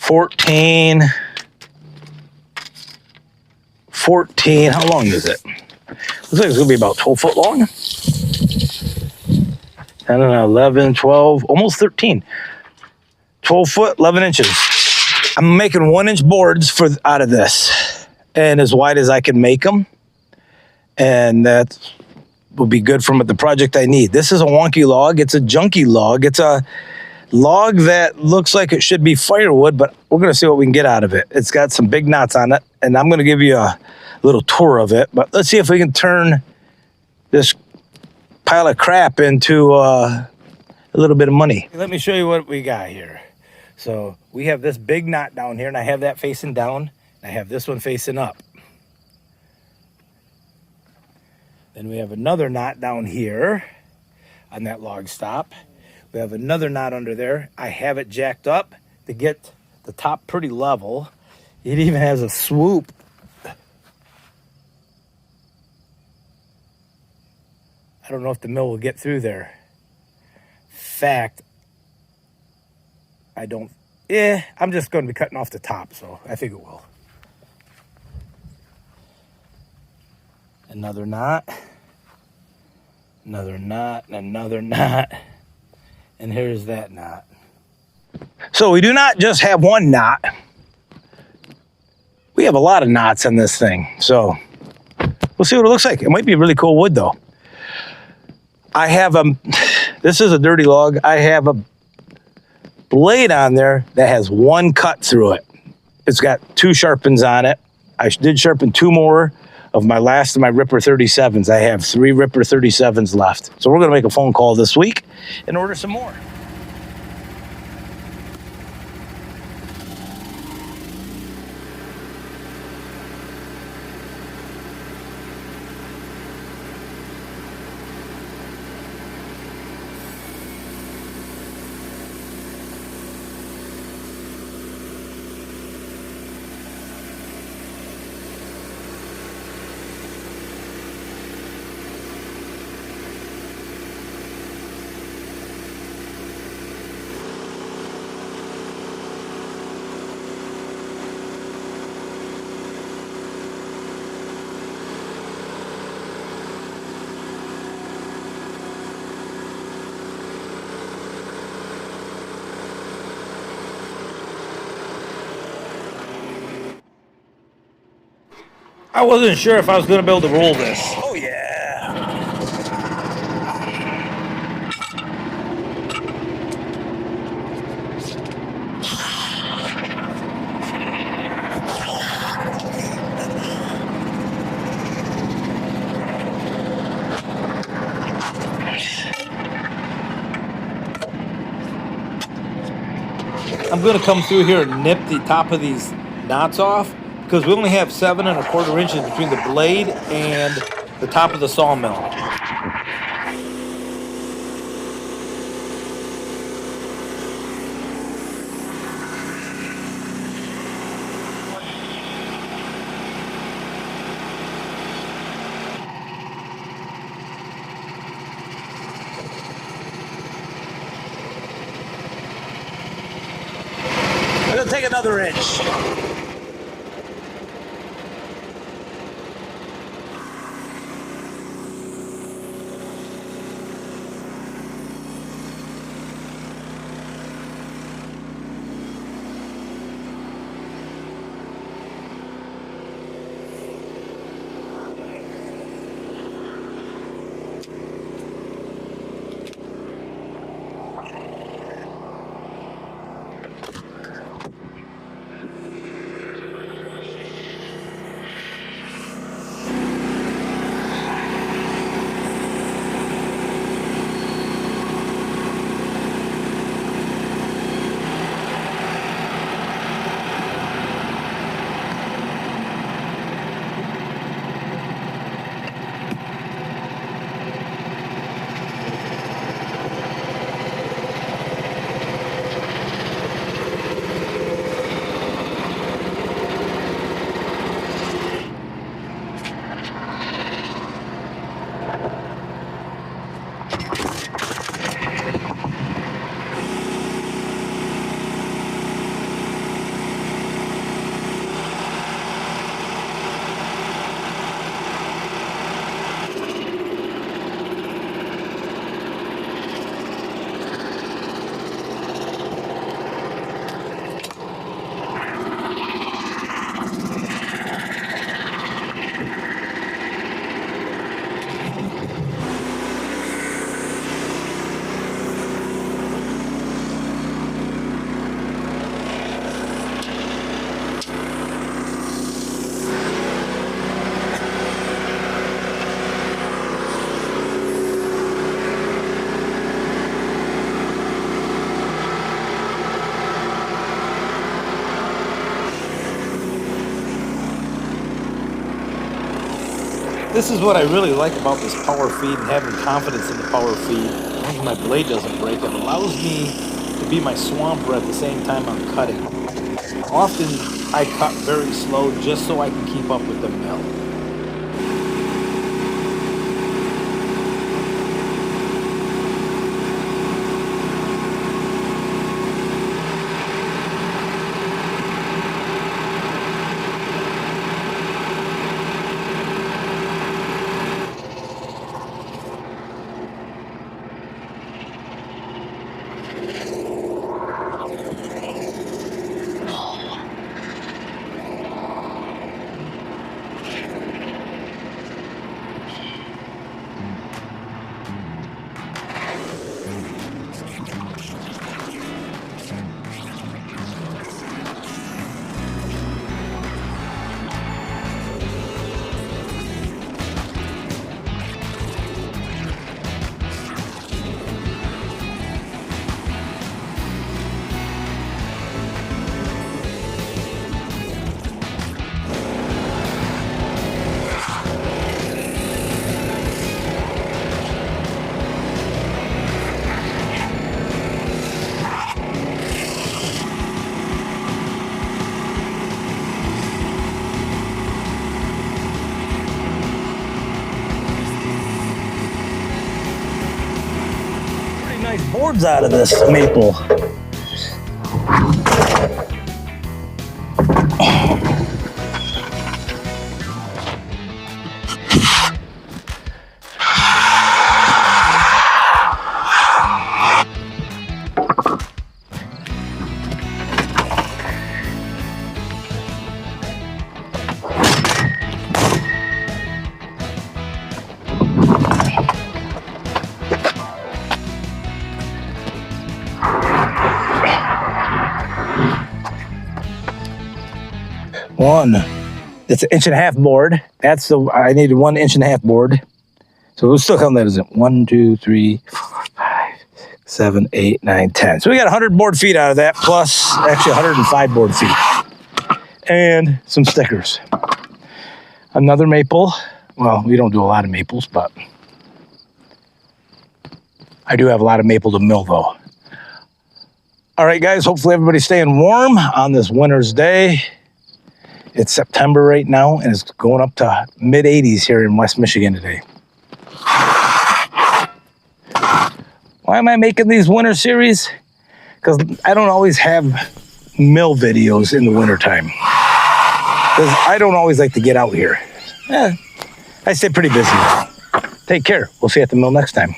14. How long is it? Looks like it's going to be about 12 foot long. 10 and 11, 12, almost 13. 12 foot, 11 inches. I'm making 1-inch boards out of this, and as wide as I can make them. And that will be good for the project I need. This is a wonky log. It's a junky log. It's a log that looks like it should be firewood, but we're going to see what we can get out of it. It's got some big knots on it, and I'm going to give you a little tour of it. But let's see if we can turn this pile of crap into a little bit of money. Let me show you what we got here. So we have this big knot down here, and I have that facing down. I have this one facing up. Then we have another knot down here on that log stop. We have another knot under there. I have it jacked up to get the top pretty level. It even has a swoop. I don't know if the mill will get through there. Fact, I'm just going to be cutting off the top, so I think it will. Another knot, another knot, another knot, and here's that knot. So we do not just have one knot. We have a lot of knots on this thing, so we'll see what it looks like. It might be really cool wood, though. I have this is a dirty log. I have a blade on there that has one cut through it. It's got 2 sharpens on it. I did sharpen 2 more of my last of my Ripper 37s. I have 3 Ripper 37s left. So we're going to make a phone call this week and order some more. I wasn't sure if I was going to be able to roll this. Oh, yeah. I'm going to come through here and nip the top of these knots off, because we only have 7 1/4 inches between the blade and the top of the sawmill. I'm going to take another inch. This is what I really like about this power feed and having confidence in the power feed. As long as my blade doesn't break, it allows me to be my swamper at the same time I'm cutting. Often I cut very slow just so I can keep up with the mill. Nice boards out of this maple. One. It's an 1.5 inch board. That's the I needed 1.5 inch board. So we'll still count that as it. 1, 2, 3, 4, 5, 7, 8, 9, 10. So we got 100 board feet out of that, plus actually 105 board feet. And some stickers. Another maple. Well, we don't do a lot of maples, but I do have a lot of maple to mill though. All right, guys, hopefully everybody's staying warm on this winter's day. It's September right now, and it's going up to mid-80s here in West Michigan today. Why am I making these winter series? Because I don't always have mill videos in the wintertime. Because I don't always like to get out here. I stay pretty busy. Take care. We'll see you at the mill next time.